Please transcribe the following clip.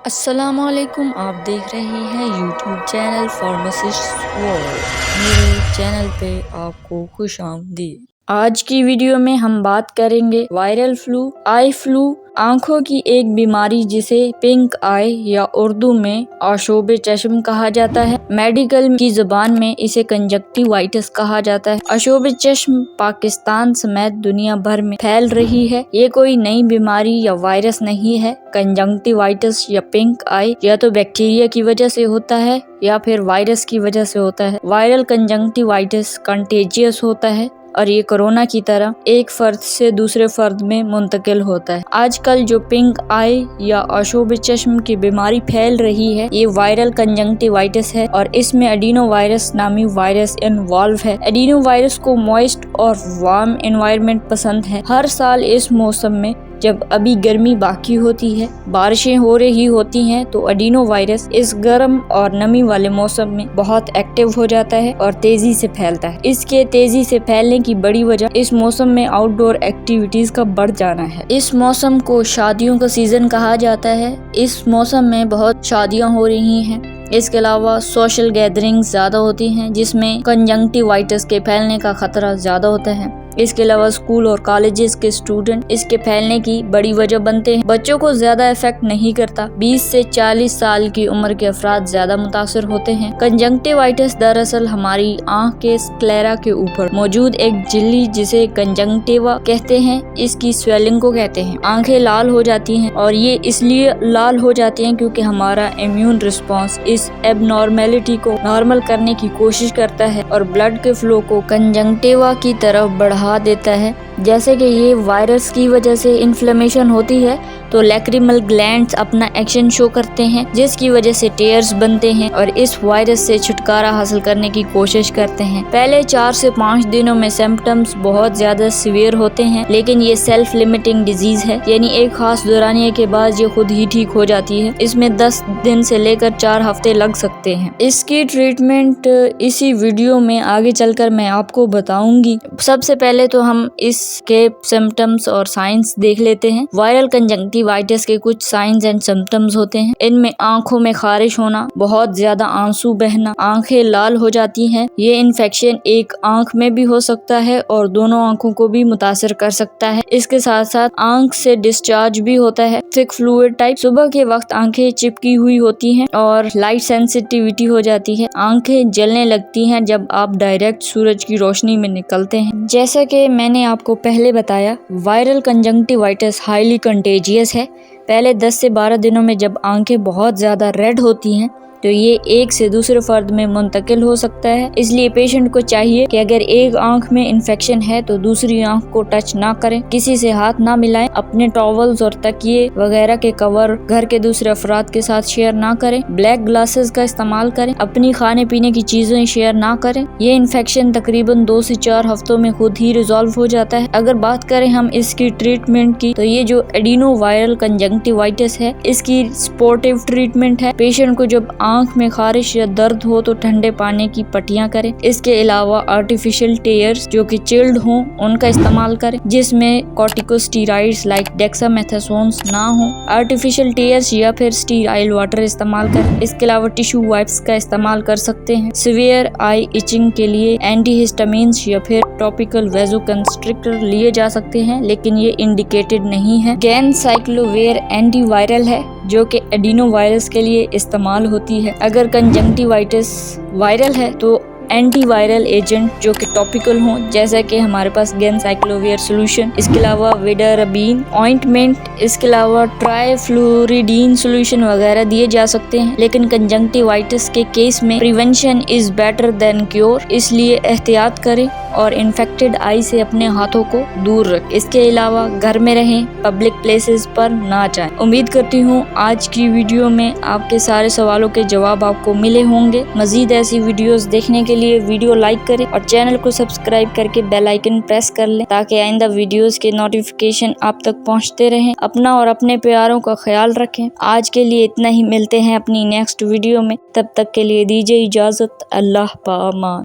अस्सलामुअलैकुम, आप देख रहे हैं यूट्यूब चैनल फार्मासिस्ट वर्ल्ड। मेरे चैनल पे आपको खुशामदीद। आज की वीडियो में हम बात करेंगे वायरल फ्लू, आई फ्लू, आंखों की एक बीमारी जिसे पिंक आई या उर्दू में आशोब चश्म कहा जाता है। मेडिकल की जुबान में इसे कंजक्टिवाइटिस कहा जाता है। आशोब चश्म पाकिस्तान समेत दुनिया भर में फैल रही है। ये कोई नई बीमारी या वायरस नहीं है। कंजक्टिवाइटिस या पिंक आई या तो बैक्टीरिया की वजह से होता है या फिर वायरस की वजह से होता है। वायरल कंजक्टिवाइटिस कंटेजियस होता है और ये कोरोना की तरह एक फर्द से दूसरे फर्द में मुंतकिल होता है। आजकल जो पिंक आई या आशोब चश्म की बीमारी फैल रही है, ये वायरल कंजक्टिवाइटिस है और इसमें एडिनो वायरस नामी वायरस इन्वॉल्व है। एडिनो वायरस को मॉइस्ट और वार्म एनवायरनमेंट पसंद है। हर साल इस मौसम में जब अभी गर्मी बाकी होती है, बारिशें हो रही होती हैं, तो एडिनो वायरस इस गर्म और नमी वाले मौसम में बहुत एक्टिव हो जाता है और तेजी से फैलता है। इसके तेजी से फैलने की बड़ी वजह इस मौसम में आउटडोर एक्टिविटीज का बढ़ जाना है। इस मौसम को शादियों का सीजन कहा जाता है। इस मौसम में बहुत शादियां हो रही हैं। इसके अलावा सोशल गैदरिंग्स ज्यादा होती हैं जिसमें कंजक्टिवाइटिस के फैलने का खतरा ज्यादा होता है। इसके अलावा स्कूल और कॉलेजेस के स्टूडेंट इसके फैलने की बड़ी वजह बनते हैं। बच्चों को ज्यादा इफेक्ट नहीं करता। 20 से 40 साल की उम्र के अफराद ज्यादा मुतासर होते हैं। कंजक्टिवाइटिस दरअसल हमारी आंख के स्क्लेरा के ऊपर मौजूद एक झिल्ली जिसे कंजक्टिवा कहते हैं, इसकी स्वेलिंग को कहते हैं। आंखें लाल हो जाती हैं और ये इसलिए लाल हो जाती हैं क्योंकि हमारा इम्यून रिस्पॉन्स इस एबनॉर्मेलिटी को नॉर्मल करने की कोशिश करता है और ब्लड के फ्लो को कंजक्टिवा की तरफ बढ़ा देता है। जैसे कि ये वायरस की वजह से इन्फ्लेमेशन होती है तो लैक्रिमल ग्लैंड्स अपना एक्शन शो करते हैं जिसकी वजह से टेयर्स बनते हैं और इस वायरस से छुटकारा हासिल करने की कोशिश करते हैं। पहले 4 से 5 दिनों में सिम्टम्स बहुत ज्यादा सीवियर होते हैं, लेकिन ये सेल्फ लिमिटिंग डिजीज है, यानी एक खास दौरानिये के बाद ये खुद ही ठीक हो जाती है। इसमें 10 दिन से लेकर 4 हफ्ते लग सकते हैं। इसकी ट्रीटमेंट इसी वीडियो में आगे चलकर मैं आपको बताऊंगी। सबसे पहले तो हम इसके सिम्टम्स और साइंस देख लेते हैं। वायरल कंजक्टिवाइटिस के कुछ साइंस एंड सिम्टम्स होते हैं। इनमें आंखों में खारिश होना, बहुत ज्यादा आंसू बहना, आंखें लाल हो जाती हैं। ये इन्फेक्शन एक आंख में भी हो सकता है और दोनों आंखों को भी मुतासर कर सकता है। इसके साथ साथ आंख से डिस्चार्ज भी होता है, थिक फ्लूइड टाइप। सुबह के वक्त आंखें चिपकी हुई होती हैं और लाइट सेंसिटिविटी हो जाती है। आंखें जलने लगती हैं जब आप डायरेक्ट सूरज की रोशनी में निकलते हैं। जैसा कि मैंने आपको पहले बताया, वायरल कंजक्टिवाइटिस हाईली कंटेजियस है। पहले 10 से 12 दिनों में जब आंखें बहुत ज्यादा रेड होती हैं तो ये एक से दूसरे फर्द में मुंतकिल हो सकता है। इसलिए पेशेंट को चाहिए कि अगर एक आंख में इन्फेक्शन है तो दूसरी आंख को टच ना करें, किसी से हाथ ना मिलाएं, अपने टॉवल्स और तकिए वगैरह के कवर घर के दूसरे अफराद के साथ शेयर ना करें, ब्लैक ग्लासेस का इस्तेमाल करें, अपनी खाने पीने की चीजें शेयर ना करें। ये इन्फेक्शन तकरीबन 2 से 4 हफ्तों में खुद ही रिजॉल्व हो जाता है। अगर बात करें हम इसकी ट्रीटमेंट की, तो ये जो एडिनो वायरल कंजक्टिवाइटिस है, इसकी सपोर्टिव ट्रीटमेंट है। पेशेंट को जब आंख में खारिश या दर्द हो तो ठंडे पानी की पट्टियां करें। इसके अलावा आर्टिफिशियल टेयर्स जो कि चिल्ड हों उनका इस्तेमाल करें जिसमें कॉर्टिकोस्टेरॉइड्स लाइक डेक्सामेथासोन्स ना हो। आर्टिफिशियल टेयर्स या फिर स्टीराइल वाटर इस्तेमाल करें। इसके अलावा टिश्यू वाइप्स का इस्तेमाल कर सकते हैं। सीवियर आई इचिंग के लिए एंटीहिस्टामिन्स या फिर टॉपिकल वेजोकंस्ट्रिक्टर लिए जा सकते हैं, लेकिन ये इंडिकेटेड नहीं है। गेनसाइक्लोविर एंटीवायरल है जो कि एडिनो वायरस के लिए इस्तेमाल होती है। अगर कंजक्टिवाइटिस वायरल है तो एंटीवायरल एजेंट जो कि टॉपिकल हों, जैसा कि हमारे पास गेनसाइक्लोविर सोल्यूशन, इसके अलावा विडाराबिन ऑइंटमेंट, इसके अलावा ट्राइफ्लोरिडीन सोल्यूशन वगैरह दिए जा सकते हैं। लेकिन कंजक्टिवाइटिस के केस में prevention is better than cure, इसलिए एहतियात करें और इन्फेक्टेड आई से अपने हाथों को दूर रखें। इसके अलावा घर में रहें, पब्लिक प्लेसेस पर ना जाएं। उम्मीद करती हूँ आज की वीडियो में आपके सारे सवालों के जवाब आपको मिले होंगे। मजीद ऐसी वीडियोस देखने के लिए वीडियो लाइक करें और चैनल को सब्सक्राइब करके बेल आइकन प्रेस कर लें ताकि आइंदा वीडियोस के नोटिफिकेशन आप तक पहुँचते रहें। अपना और अपने प्यारों का ख्याल रखें। आज के लिए इतना ही, मिलते हैं अपनी नेक्स्ट वीडियो में। तब तक के लिए दीजिए इजाजत। अल्लाह पामान।